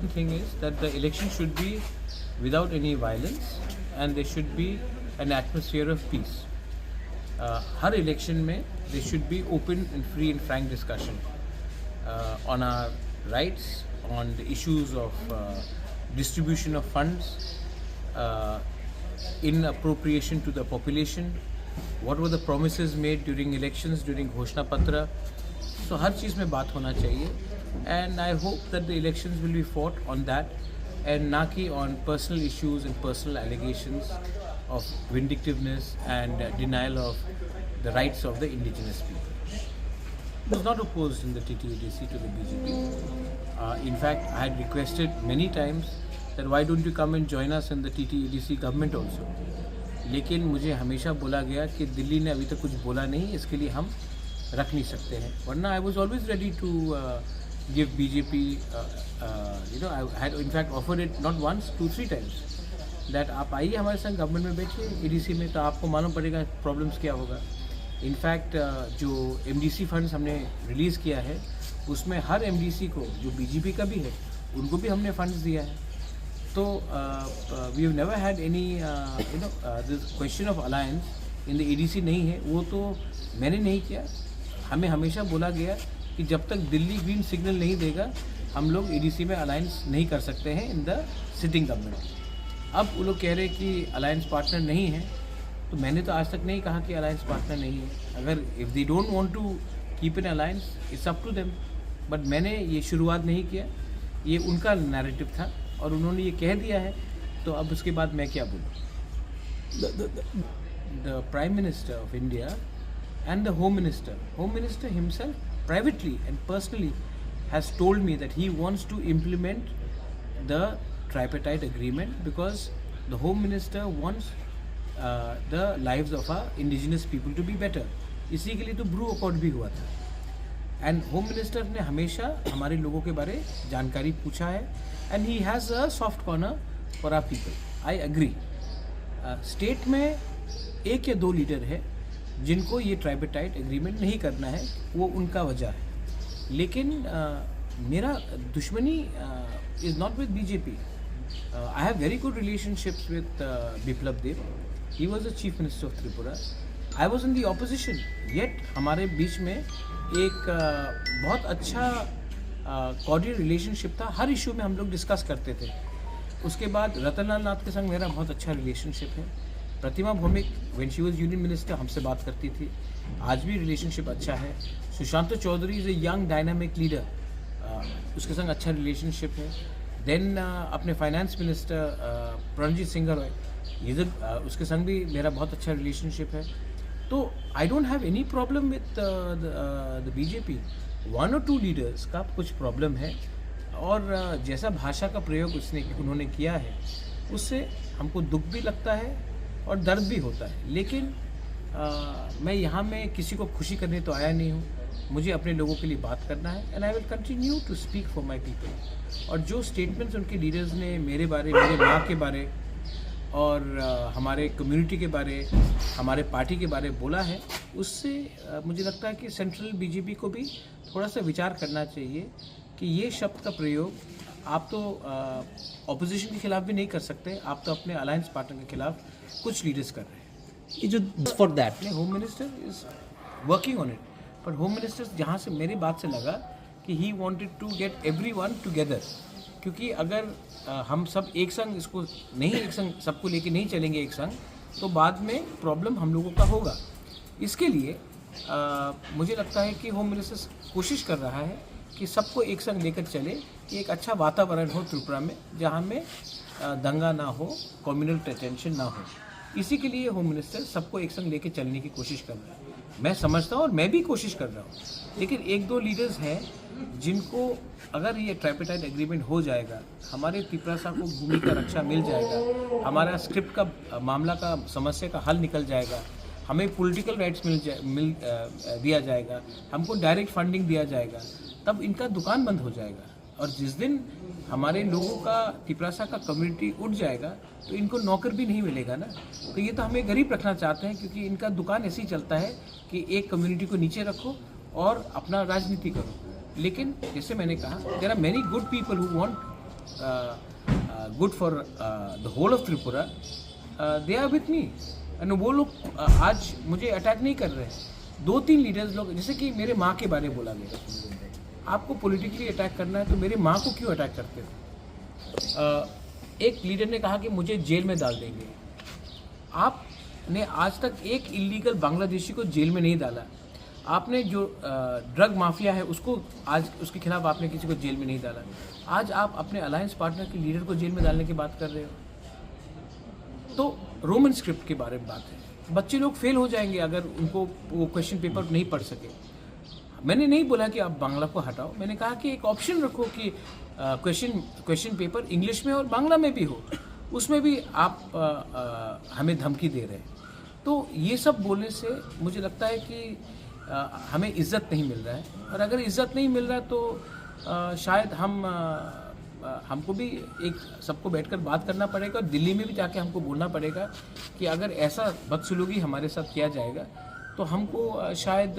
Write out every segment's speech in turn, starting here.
important thing is that the election should be without any violence and there should be an atmosphere of peace. Har election mein there should be open and free and frank discussion on our rights, on the issues of distribution of funds, in appropriation to the population, what were the promises made during elections, during Ghoshna Patra. So हर चीज़ में बात होना चाहिए, and I hope that the elections will be fought on that and ना कि on personal issues and personal allegations of vindictiveness and denial of the rights of the indigenous people. I was not opposed in the TTADC to the BJP. In fact, I had requested many times that why don't you come and join us in the TTADC government also. लेकिन मुझे हमेशा बोला गया कि दिल्ली ने अभी तक कुछ बोला नहीं, इसके लिए हम रख नहीं सकते हैं. वरना I was always ready to give BJP, I had in fact offered it not once, 2-3 times. That आप आइए हमारे संग गवर्नमेंट में बैठिए ADC में, तो आपको मालूम पड़ेगा प्रॉब्लम्स क्या होगा. इनफैक्ट जो MDC फंड्स हमने रिलीज़ किया है उसमें हर MDC को जो BJP का भी है उनको भी हमने फंड्स दिया है. तो we have never had any this question of alliance in the ADC नहीं है, वो तो मैंने नहीं किया. हमें हमेशा बोला गया कि जब तक दिल्ली ग्रीन सिग्नल नहीं देगा हम लोग ADC में अलायंस नहीं कर सकते हैं इन द सिटिंग गवर्नमेंट. अब वो लोग कह रहे हैं कि अलायंस पार्टनर नहीं है, तो मैंने तो आज तक नहीं कहा कि अलायंस पार्टनर नहीं है. अगर if they don't want to keep an alliance it's up to them, but मैंने ये शुरुआत नहीं किया, ये उनका नैरेटिव था और उन्होंने ये कह दिया है, तो अब उसके बाद मैं क्या बोलूँ. The prime minister of India and the Home Minister himself privately and personally has told me that he wants to implement the tripartite agreement because the Home Minister wants the lives of our indigenous people to be better. इसी के लिए तो Bru accord भी हुआ था. And home minister ने हमेशा हमारे लोगों के बारे जानकारी पूछा है and he has a soft corner for our people. I agree. State में 1 या 2 लीडर है जिनको ये ट्राइपेटाइट एग्रीमेंट नहीं करना है, वो उनका वजह है. लेकिन मेरा दुश्मनी is not with BJP. I have very good relationships with Biplab Deb. He was the chief minister of Tripura. I was in the opposition, yet हमारे बीच में एक बहुत अच्छा कॉर्डियल रिलेशनशिप था. हर इशू में हम लोग डिस्कस करते थे. उसके बाद रतनलाल नाथ के संग मेरा बहुत अच्छा रिलेशनशिप है. Pratima Bhowmik when she was union minister हमसे बात करती थी, आज भी रिलेशनशिप अच्छा है. Sushant Choudhary is a young dynamic leader, उसके संग अच्छा रिलेशनशिप है. देन अपने फाइनेंस मिनिस्टर प्रणजीत सिंह रॉय, ये उसके संग भी मेरा बहुत अच्छा रिलेशनशिप है. तो I don't have any problem with the BJP. 1 or 2 leaders का कुछ प्रॉब्लम है और जैसा भाषा का प्रयोग उन्होंने किया है उससे हमको दुख भी लगता है और दर्द भी होता है. लेकिन मैं यहाँ में किसी को खुशी करने तो आया नहीं हूँ. मुझे अपने लोगों के लिए बात करना है and I will continue to speak for my people. और जो स्टेटमेंट्स उनके लीडर्स ने मेरे बारे, मेरे माँ के बारे और हमारे कम्युनिटी के बारे, हमारे पार्टी के बारे बोला है, उससे मुझे लगता है कि सेंट्रल BJP को भी थोड़ा सा विचार करना चाहिए कि ये शब्द का प्रयोग आप तो ऑपोजिशन के खिलाफ भी नहीं कर सकते, आप तो अपने अलायंस पार्टनर के खिलाफ कुछ लीडर्स कर रहे हैं. ये जो for that home minister is working on it. पर होम मिनिस्टर जहाँ से मेरी बात से लगा कि he wanted to get everyone together, क्योंकि अगर हम सब एक संग इसको नहीं, एक संग सबको लेके नहीं चलेंगे एक संग, तो बाद में प्रॉब्लम हम लोगों का होगा. इसके लिए मुझे लगता है कि होम मिनिस्टर कोशिश कर रहा है कि सबको एक संग लेकर चले, कि एक अच्छा वातावरण हो त्रिपुरा में जहाँ में दंगा ना हो, कम्युनल टेंशन ना हो. इसी के लिए होम मिनिस्टर सबको एक संग लेके चलने की कोशिश कर रहा है. मैं समझता हूँ और मैं भी कोशिश कर रहा हूँ. लेकिन 1-2 लीडर्स हैं जिनको अगर ये ट्राइपेटाइट एग्रीमेंट हो जाएगा, हमारे त्रिपुरा को भूमि का रक्षा मिल जाएगा, हमारा स्क्रिप्ट का मामला का समस्या का हल निकल जाएगा, हमें पॉलिटिकल राइट्स मिल दिया जाएगा, हमको डायरेक्ट फंडिंग दिया जाएगा, तब इनका दुकान बंद हो जाएगा. और जिस दिन हमारे लोगों का त्रिपुरा का कम्युनिटी उठ जाएगा तो इनको नौकर भी नहीं मिलेगा ना. तो ये तो हमें गरीब रखना चाहते हैं, क्योंकि इनका दुकान ऐसे ही चलता है कि एक कम्युनिटी को नीचे रखो और अपना राजनीति करो. लेकिन जैसे मैंने कहा, there are many good people who want good for the whole of Tripura, they are with me. And वो लोग आज मुझे अटैक नहीं कर रहे हैं। 2-3 लीडर्स लोग, जैसे कि मेरे माँ के बारे में बोला गया, आपको पॉलिटिकली अटैक करना है तो मेरी माँ को क्यों अटैक करते हो? एक लीडर ने कहा कि मुझे जेल में डाल देंगे। आपने आज तक एक इलीगल बांग्लादेशी को जेल में नहीं डाला। आपने जो ड्रग माफिया है उसको आज उसके खिलाफ आपने किसी को जेल में नहीं डाला। आज आप अपने अलायंस पार्टनर के लीडर को जेल में डालने की बात कर रहे हो। तो रोमन स्क्रिप्ट के बारे में बात है। बच्चे लोग फेल हो जाएंगे अगर उनको वो क्वेश्चन पेपर नहीं पढ़ सके। मैंने नहीं बोला कि आप बांग्ला को हटाओ, मैंने कहा कि एक ऑप्शन रखो कि क्वेश्चन पेपर इंग्लिश में और बांग्ला में भी हो। उसमें भी आप हमें धमकी दे रहे हैं। तो ये सब बोलने से मुझे लगता है कि हमें इज़्ज़त नहीं मिल रहा है। और अगर इज़्ज़त नहीं मिल रहा है तो शायद हमको भी एक सबको बैठकर बात करना पड़ेगा और दिल्ली में भी जाके हमको बोलना पड़ेगा कि अगर ऐसा बदसलूकी हमारे साथ किया जाएगा तो हमको शायद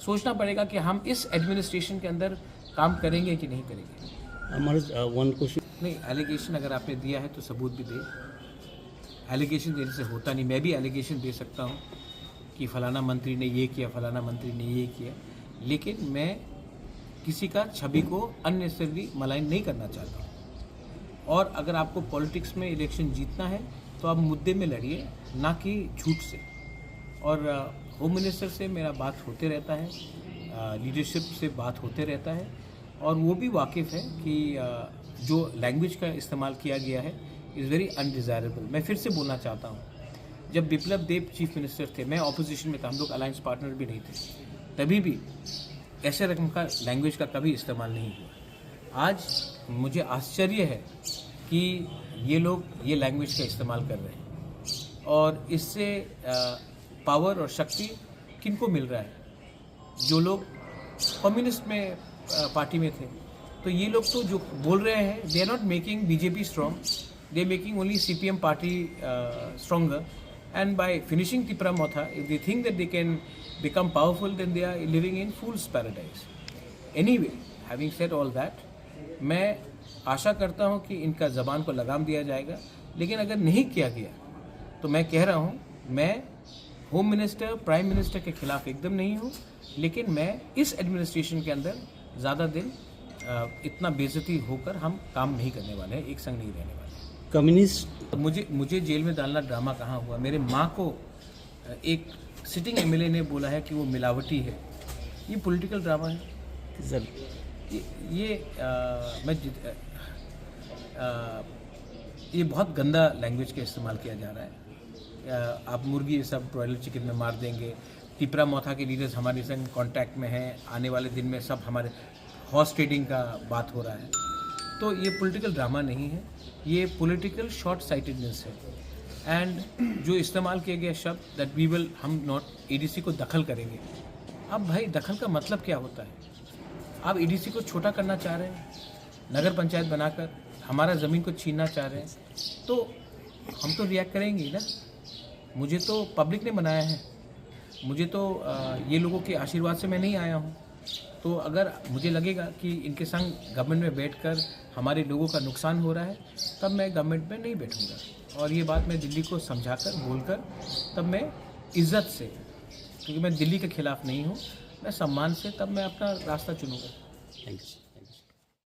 सोचना पड़ेगा कि हम इस एडमिनिस्ट्रेशन के अंदर काम करेंगे कि नहीं करेंगे। हमारे वन क्वेश्चन नहीं, एलिगेशन अगर आपने दिया है तो सबूत भी दे। एलिगेशन देने से होता नहीं। मैं भी एलिगेशन दे सकता हूँ कि फलाना मंत्री ने ये किया, फलाना मंत्री ने ये किया, लेकिन मैं किसी का छवि को अननेसेसरी मलाइन नहीं करना चाहता हूँ। और अगर आपको पॉलिटिक्स में इलेक्शन जीतना है तो आप मुद्दे में लड़िए, ना कि झूठ से। और होम मिनिस्टर से मेरा बात होते रहता है, लीडरशिप से बात होते रहता है, और वो भी वाकिफ़ है कि जो लैंग्वेज का इस्तेमाल किया गया है इज़ वेरी अनडिज़ायरेबल। मैं फिर से बोलना चाहता हूँ, जब बिप्लब देब चीफ मिनिस्टर थे, मैं ऑपोजिशन में था, हम लोग अलायंस पार्टनर भी नहीं थे, तभी भी ऐसे रकम का लैंग्वेज का कभी इस्तेमाल नहीं हुआ। आज मुझे आश्चर्य है कि ये लोग ये लैंग्वेज का इस्तेमाल कर रहे हैं, और इससे पावर और शक्ति किनको मिल रहा है? जो लोग कम्युनिस्ट में पार्टी में थे। तो ये लोग तो जो बोल रहे हैं, they are not making BJP strong, they making only CPM party stronger. And by finishing Tipra Motha, if they think that they can become powerful, then they are living in fool's paradise. Anyway, having said all that, मैं आशा करता हूँ कि इनका ज़बान को लगाम दिया जाएगा। लेकिन अगर नहीं किया गया तो मैं कह रहा हूँ, मैं होम मिनिस्टर, प्राइम मिनिस्टर के खिलाफ एकदम नहीं हूँ, लेकिन मैं इस एडमिनिस्ट्रेशन के अंदर ज़्यादा दिन इतना बेइज्जती होकर हम काम नहीं करने वाले हैं, एक संग नहीं रहने वाले। कम्युनिस्ट मुझे जेल में डालना ड्रामा कहाँ हुआ? मेरे माँ को एक सिटिंग एमएलए ने बोला है कि वो मिलावटी है। ये पॉलिटिकल ड्रामा है सर। ये बहुत गंदा लैंग्वेज का इस्तेमाल किया जा रहा है। आप मुर्गी ये सब ब्रॉयलर चिकन में मार देंगे। टिपरा मोथा के लीडर्स हमारे संग कांटेक्ट में हैं। आने वाले दिन में सब हमारे हॉर्स ट्रेडिंग का बात हो रहा है। तो ये पॉलिटिकल ड्रामा नहीं है, ये पॉलिटिकल शॉर्ट साइटेडनेस है। एंड जो इस्तेमाल किए गए शब्द दैट वी विल, हम नॉट एडीसी को दखल करेंगे। अब भाई दखल का मतलब क्या होता है? आप एडीसी को छोटा करना चाह रहे हैं, नगर पंचायत बनाकर हमारा ज़मीन को छीनना चाह रहे हैं, तो हम तो रिएक्ट करेंगे ही ना। मुझे तो पब्लिक ने बनाया है, मुझे तो ये लोगों के आशीर्वाद से मैं नहीं आया हूँ। तो अगर मुझे लगेगा कि इनके संग गवर्नमेंट में बैठकर हमारे लोगों का नुकसान हो रहा है, तब मैं गवर्नमेंट में नहीं बैठूंगा। और ये बात मैं दिल्ली को समझाकर, बोलकर, तब मैं इज़्ज़त से, क्योंकि मैं दिल्ली के खिलाफ नहीं हूँ, मैं सम्मान से तब मैं अपना रास्ता चुनूँगा। Thank you.